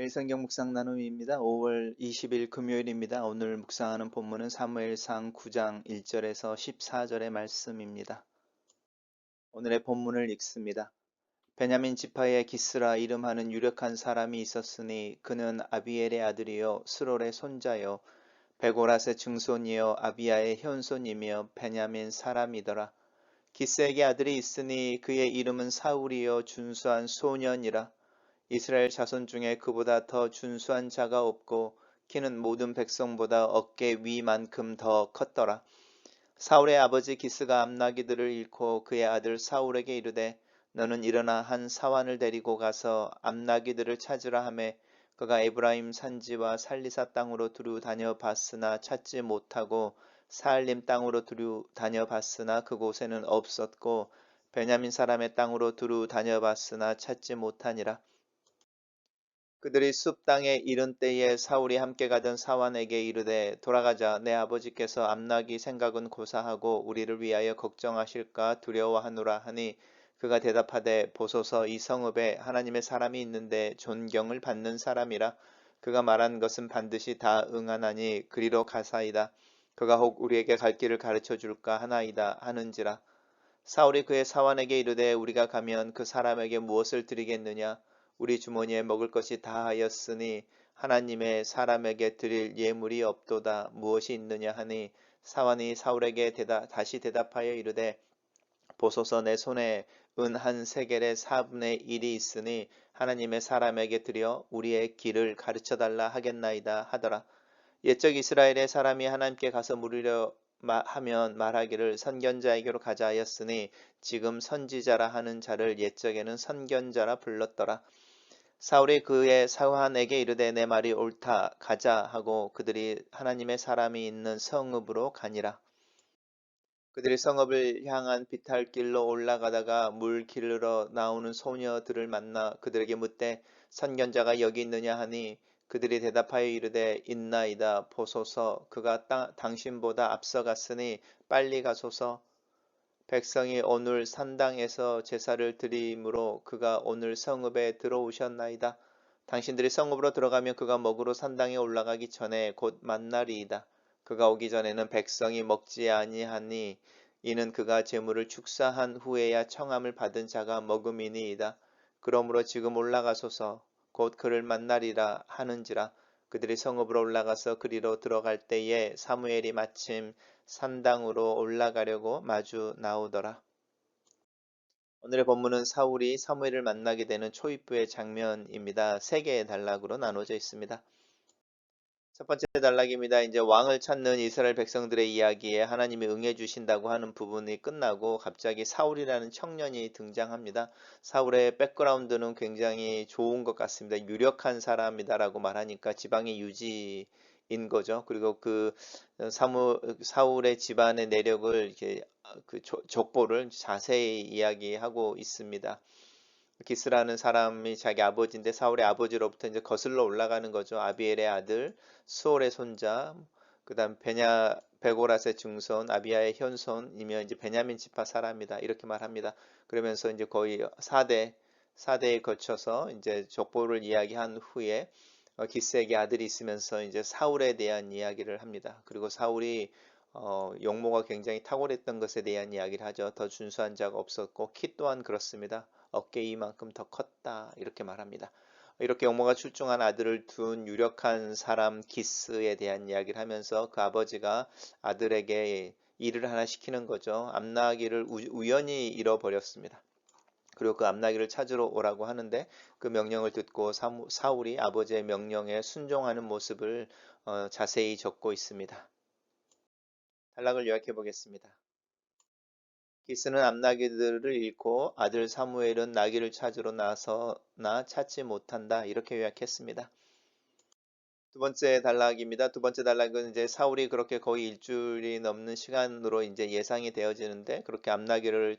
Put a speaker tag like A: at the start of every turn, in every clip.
A: 매일 성경 묵상 나눔입니다. 5월 20일 금요일입니다. 오늘 묵상하는 본문은 사무엘상 9장 1절에서 14절의 말씀입니다. 오늘의 본문을 읽습니다. 베냐민 지파의 기스라 이름하는 유력한 사람이 있었으니 그는 아비엘의 아들이요 스롤의 손자요 베고랏의 증손이요 아비야의 현손이며 베냐민 사람이더라. 기스에게 아들이 있으니 그의 이름은 사울이요 준수한 소년이라. 이스라엘 자손 중에 그보다 더 준수한 자가 없고 키는 모든 백성보다 어깨 위만큼 더 컸더라. 사울의 아버지 기스가 암나기들을 잃고 그의 아들 사울에게 이르되 너는 일어나 한 사환을 데리고 가서 암나기들을 찾으라 하매 그가 에브라임 산지와 살리사 땅으로 두루 다녀봤으나 찾지 못하고 사알림 땅으로 두루 다녀봤으나 그곳에는 없었고 베냐민 사람의 땅으로 두루 다녀봤으나 찾지 못하니라. 그들이 숲 땅에 이른 때에 사울이 함께 가던 사환에게 이르되 돌아가자. 내 아버지께서 암나기 생각은 고사하고 우리를 위하여 걱정하실까 두려워하노라 하니 그가 대답하되 보소서 이 성읍에 하나님의 사람이 있는데 존경을 받는 사람이라. 그가 말한 것은 반드시 다 응하나니 그리로 가사이다. 그가 혹 우리에게 갈 길을 가르쳐 줄까 하나이다 하는지라. 사울이 그의 사환에게 이르되 우리가 가면 그 사람에게 무엇을 드리겠느냐. 우리 주머니에 먹을 것이 다하였으니 하나님의 사람에게 드릴 예물이 없도다. 무엇이 있느냐 하니 사환이 사울에게 다시 대답하여 이르되 보소서 내 손에 은 한 세겔의 4분의 1이 있으니 하나님의 사람에게 드려 우리의 길을 가르쳐 달라 하겠나이다 하더라. 옛적 이스라엘의 사람이 하나님께 가서 물으려 하면 말하기를 선견자에게로 가자 하였으니 지금 선지자라 하는 자를 옛적에는 선견자라 불렀더라. 사울이 그의 사환에게 이르되 내 말이 옳다 가자 하고 그들이 하나님의 사람이 있는 성읍으로 가니라. 그들이 성읍을 향한 비탈길로 올라가다가 물 기르러 나오는 소녀들을 만나 그들에게 묻되 선견자가 여기 있느냐 하니 그들이 대답하여 이르되 있나이다. 보소서 그가 당신보다 앞서갔으니 빨리 가소서. 백성이 오늘 산당에서 제사를 드림으로 그가 오늘 성읍에 들어오셨나이다. 당신들이 성읍으로 들어가면 그가 먹으러 산당에 올라가기 전에 곧 만날이이다. 그가 오기 전에는 백성이 먹지 아니하니 이는 그가 제물을 축사한 후에야 청함을 받은 자가 먹음이니이다. 그러므로 지금 올라가소서 곧 그를 만나리라 하는지라. 그들이 성읍으로 올라가서 그리로 들어갈 때에 사무엘이 마침 산당으로 올라가려고 마주 나오더라. 오늘의 본문은 사울이 사무엘을 만나게 되는 초입부의 장면입니다. 세 개의 단락으로 나눠져 있습니다. 첫 번째 단락입니다. 이제 왕을 찾는 이스라엘 백성들의 이야기에 하나님이 응해 주신다고 하는 부분이 끝나고 갑자기 사울이라는 청년이 등장합니다. 사울의 백그라운드는 굉장히 좋은 것 같습니다. 유력한 사람이다라고 말하니까 지방의 유지인 거죠. 그리고 그 사울의 집안의 내력을 이렇게 그 족보를 자세히 이야기하고 있습니다. 기스라는 사람이 자기 아버지인데 사울의 아버지로부터 이제 거슬러 올라가는 거죠. 아비엘의 아들, 수올의 손자, 그다음 베고랏의 증손, 아비야의 현손이며 이제 베냐민 지파 사람이다. 이렇게 말합니다. 그러면서 이제 거의 4대에 거쳐서 이제 족보를 이야기한 후에 기스에게 아들이 있으면서 이제 사울에 대한 이야기를 합니다. 그리고 사울이 용모가 굉장히 탁월했던 것에 대한 이야기를 하죠. 더 준수한 자가 없었고 키 또한 그렇습니다. 어깨 이만큼 더 컸다 이렇게 말합니다. 이렇게 용모가 출중한 아들을 둔 유력한 사람 기스에 대한 이야기를 하면서 그 아버지가 아들에게 일을 하나 시키는 거죠. 암나기를 우연히 잃어버렸습니다. 그리고 그 암나기를 찾으러 오라고 하는데 그 명령을 듣고 사울이 아버지의 명령에 순종하는 모습을 자세히 적고 있습니다. 단락을 요약해 보겠습니다. 기스는 암나기들을 잃고 아들 사무엘은 나귀를 찾으러 나서나 찾지 못한다. 이렇게 요약했습니다. 두 번째 단락입니다. 두 번째 단락은 이제 사울이 그렇게 거의 일주일이 넘는 시간으로 이제 예상이 되어지는데 그렇게 암나기를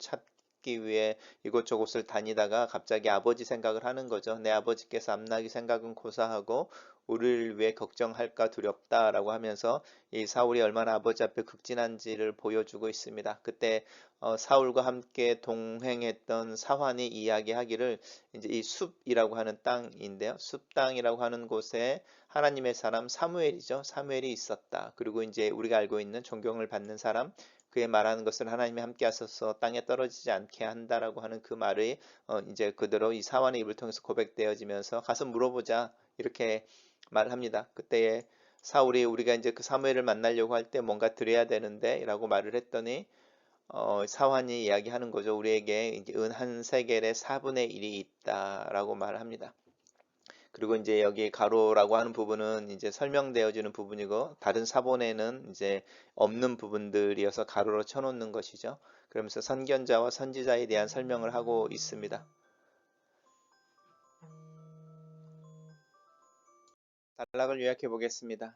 A: 찾기 위해 이곳저곳을 다니다가 갑자기 아버지 생각을 하는 거죠. 내 아버지께서 암나기 생각은 고사하고 우리를 위해 걱정할까 두렵다라고 하면서 이 사울이 얼마나 아버지 앞에 극진한지를 보여주고 있습니다. 그때 사울과 함께 동행했던 사환이 이야기하기를 이제 이 숲이라고 하는 땅인데요. 숲 땅이라고 하는 곳에 하나님의 사람 사무엘이죠. 사무엘이 있었다. 그리고 이제 우리가 알고 있는 존경을 받는 사람, 그의 말하는 것을 하나님이 함께 하셔서 땅에 떨어지지 않게 한다라고 하는 그 말이 이제 그대로 이 사환의 입을 통해서 고백되어지면서 가서 물어보자 이렇게 말합니다. 그때에 사울이 우리가 이제 그 사무엘을 만나려고 할 때 뭔가 드려야 되는데 라고 말을 했더니 사환이 이야기하는 거죠. 우리에게 이제 은 한 세겔의 4분의 1이 있다라고 말합니다. 그리고 이제 여기 가로라고 하는 부분은 이제 설명되어지는 부분이고 다른 사본에는 이제 없는 부분들이어서 가로로 쳐놓는 것이죠. 그러면서 선견자와 선지자에 대한 설명을 하고 있습니다. 단락을 요약해 보겠습니다.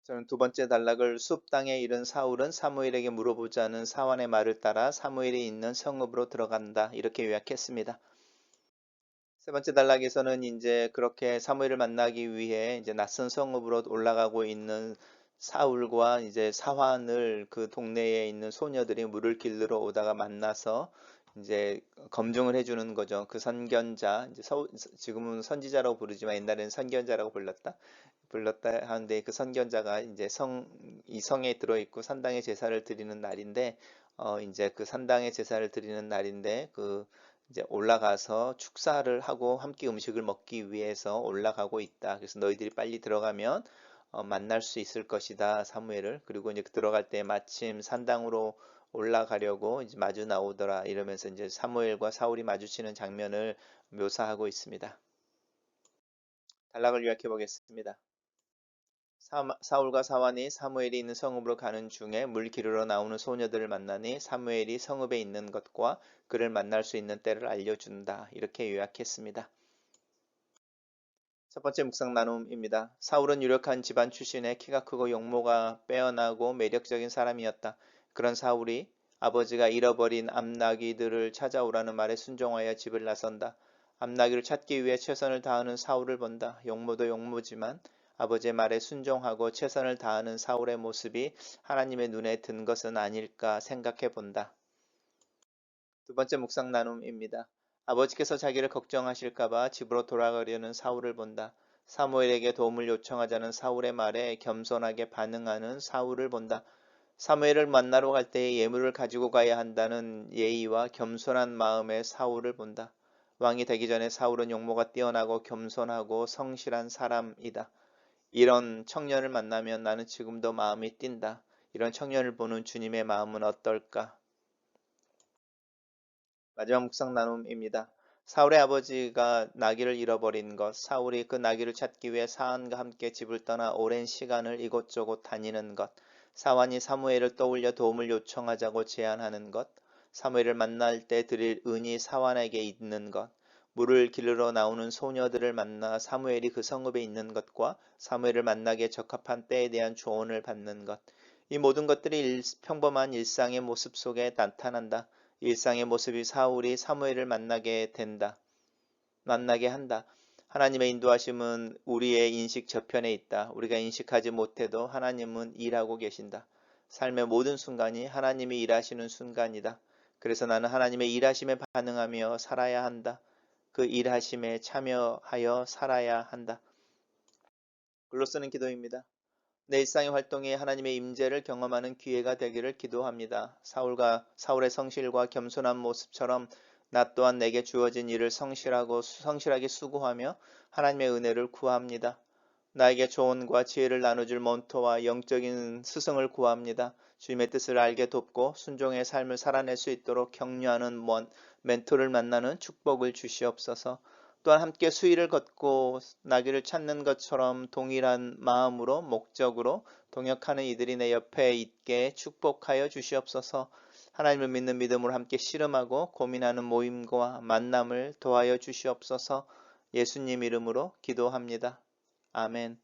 A: 저는 두 번째 단락을 숲 땅에 이른 사울은 사무엘에게 물어보자는 사환의 말을 따라 사무엘이 있는 성읍으로 들어간다. 이렇게 요약했습니다. 세 번째 단락에서는 이제 그렇게 사무엘을 만나기 위해 이제 낯선 성읍으로 올라가고 있는 사울과 이제 사환을 그 동네에 있는 소녀들이 물을 길르러 오다가 만나서 이제 검증을 해주는 거죠. 그 선견자, 이제 지금은 선지자라고 부르지만 옛날에는 선견자라고 불렀다 하는데 그 선견자가 이제 이 성에 들어있고 산당의 제사를 드리는 날인데, 이제 그 산당의 제사를 드리는 날인데 이제 올라가서 축사를 하고 함께 음식을 먹기 위해서 올라가고 있다. 그래서 너희들이 빨리 들어가면 만날 수 있을 것이다, 사무엘을. 그리고 이제 들어갈 때 마침 산당으로 올라가려고 이제 마주 나오더라 이러면서 이제 사무엘과 사울이 마주치는 장면을 묘사하고 있습니다. 단락을 요약해 보겠습니다. 사울과 사환이 사무엘이 있는 성읍으로 가는 중에 물 기르러 나오는 소녀들을 만나니 사무엘이 성읍에 있는 것과 그를 만날 수 있는 때를 알려준다. 이렇게 요약했습니다. 첫 번째 묵상 나눔입니다. 사울은 유력한 집안 출신의 키가 크고 용모가 빼어나고 매력적인 사람이었다. 그런 사울이 아버지가 잃어버린 암나귀들을 찾아오라는 말에 순종하여 집을 나선다. 암나귀를 찾기 위해 최선을 다하는 사울을 본다. 용모도 용모지만 아버지의 말에 순종하고 최선을 다하는 사울의 모습이 하나님의 눈에 든 것은 아닐까 생각해 본다. 두 번째 묵상 나눔입니다. 아버지께서 자기를 걱정하실까봐 집으로 돌아가려는 사울을 본다. 사무엘에게 도움을 요청하자는 사울의 말에 겸손하게 반응하는 사울을 본다. 사무엘을 만나러 갈 때에 예물을 가지고 가야 한다는 예의와 겸손한 마음의 사울을 본다. 왕이 되기 전에 사울은 용모가 뛰어나고 겸손하고 성실한 사람이다. 이런 청년을 만나면 나는 지금도 마음이 뛴다. 이런 청년을 보는 주님의 마음은 어떨까? 마지막 묵상 나눔입니다. 사울의 아버지가 나귀를 잃어버린 것, 사울이 그 나귀를 찾기 위해 사한과 함께 집을 떠나 오랜 시간을 이곳저곳 다니는 것, 사환이 사무엘을 떠올려 도움을 요청하자고 제안하는 것, 사무엘을 만날 때 드릴 은이 사환에게 있는 것, 물을 기르러 나오는 소녀들을 만나 사무엘이 그 성읍에 있는 것과 사무엘을 만나기에 적합한 때에 대한 조언을 받는 것, 이 모든 것들이 평범한 일상의 모습 속에 나타난다. 일상의 모습이 사울이 사무엘을 만나게 한다. 하나님의 인도하심은 우리의 인식 저편에 있다. 우리가 인식하지 못해도 하나님은 일하고 계신다. 삶의 모든 순간이 하나님이 일하시는 순간이다. 그래서 나는 하나님의 일하심에 반응하며 살아야 한다. 그 일하심에 참여하여 살아야 한다. 글로 쓰는 기도입니다. 내 일상의 활동에 하나님의 임재를 경험하는 기회가 되기를 기도합니다. 사울의 성실과 겸손한 모습처럼 나 또한 내게 주어진 일을 성실하게 수고하며 하나님의 은혜를 구합니다. 나에게 조언과 지혜를 나눠줄 멘토와 영적인 스승을 구합니다. 주님의 뜻을 알게 돕고 순종의 삶을 살아낼 수 있도록 격려하는 멘토를 만나는 축복을 주시옵소서. 또한 함께 수위를 걷고 나귀를 찾는 것처럼 동일한 마음으로 목적으로 동역하는 이들이 내 옆에 있게 축복하여 주시옵소서. 하나님을 믿는 믿음으로 함께 씨름하고 고민하는 모임과 만남을 도하여 주시옵소서. 예수님 이름으로 기도합니다. 아멘.